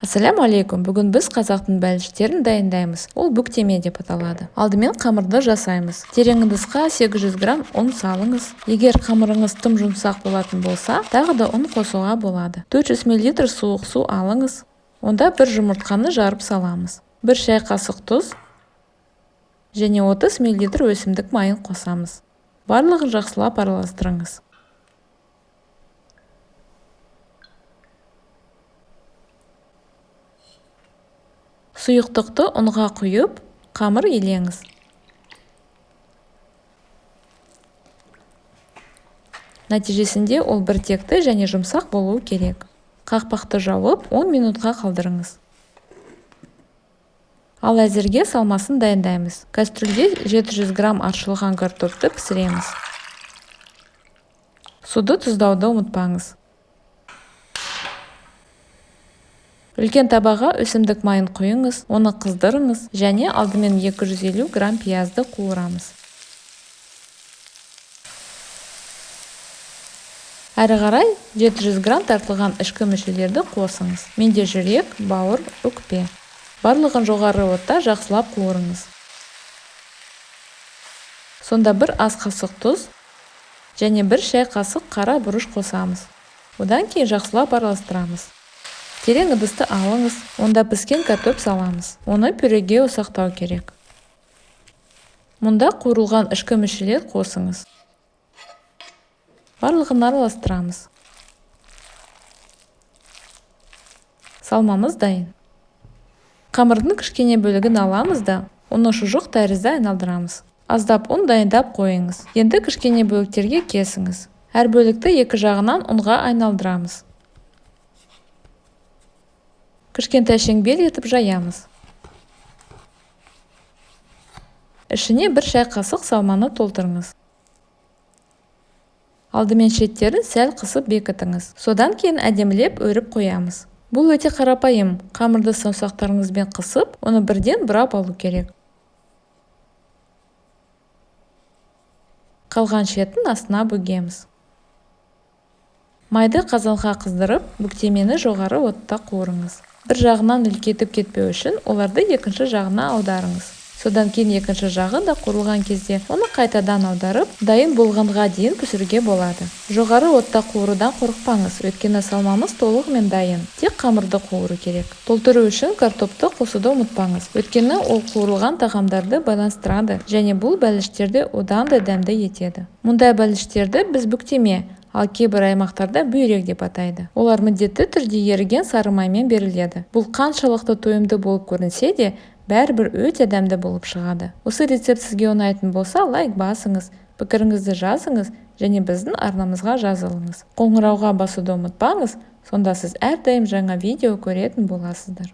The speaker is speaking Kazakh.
Ассаляму алейкум. Бүгін біз қазақтың бәліштерін дайындаймыз. Ол бүктеме деп аталады. Алдымен қамырды жасаймыз. Терең ыдысқа 800 грамм ұн салыңыз. Егер қамырыңыз тым жұмсақ болатын болса, тағы да ұн қосуға болады. 400 мл суық су алыңыз. Онда бір жұмыртқаны жарып саламыз. 1 шай қасық тұз және 30 мл өсімдік майын қосамыз. Барлығын жақсылап араластырыңыз. Сұйықтықты ұнға құйып, қамыр елеңіз. Нәтижесінде ол біртекті және жұмсақ болуы керек. Қақпақты жауып 10 минутқа қалдырыңыз. Ал әзірге салмасын дайындаймыз. Кастрюльде 700 грамм аршылған картопты пісіреміз. Суды тұздауды ұмытпаңыз. Үлкен табаға өсімдік майын құйыңыз, оны қыздырыңыз және алдымен 250 грамм пиязды қуырамыз. Әрі қарай 700 грамм тартылған ішкі мүшелерді қосыңыз. Менде жүрек, бауыр, өкпе. Барлығын жоғары отта жақсылап қуырыңыз. Сонда 1 ас қасық тұз және 1 шай қасық қара бұрыш қосамыз. Одан кейін жақсылап араластырамыз. Терең ыдысты алыңыз, онда піскен картоп саламыз. Оны пюреге ұсақтау керек. Мұнда қуырылған ішкі мүшелер қосыңыз. Барлығын араластырамыз. Салмамыз дайын. Қамырдың кішкене бөлігін аламыз да, оны шұжық тәрізді айналдырамыз. Аздап ұн дайындап қойыңыз. Енді кішкене бөліктерге кесіңіз. Әр бөлікті екі жағынан ұнға айналдырамыз. Кішкентай шеңбер етіп жаямыз. Ішіне 1 шай қасық салманы толтырыңыз. Алдымен шеттерін сәл қысып бекітіңіз. Содан кейін әдемілеп өріп қоямыз. Бұл өте қарапайым. Қамырды саусақтарыңызбен қысып, оны бірден бұрап алу керек. Қалған шетін астына бөгеміз. Майды қазанға қыздырып, бүктемені жоғары отта қуырыңыз. Бір жағынан үлкетіп кетпеу үшін оларды екінші жағына аударыңыз. Содан кейін екінші жағы да қуырылған кезде оны қайтадан аударып, дайын болғанға дейін пісіруге болады. Жоғары отта қуырудан қорықпаңыз, өйткені салмамыз толығымен дайын. Тек қамырды қуыру керек. Толтыру үшін картопты қосуды ұмытпаңыз, өйткені ол қуырылған тағамдарды байланыстырады және бұл бәліштерді одан да дәмді етеді. Мұндай бәліштерді біз бүктеме, ал кейбір аймақтарда бүйрек деп атайды. Олар міндетті түрде еріген сары маймен беріледі. Бұл қаншалықты тойымды болып көрінсе де, бәрібір өте дәмді болып шығады. Осы рецепт сізге ұнайтын болса, лайк басыңыз, пікіріңізді жазыңыз және біздің арнамызға жазылыңыз. Қоңырауға басуды ұмытпаңыз, сонда сіз әрдайым жаңа видео көретін боласыздар.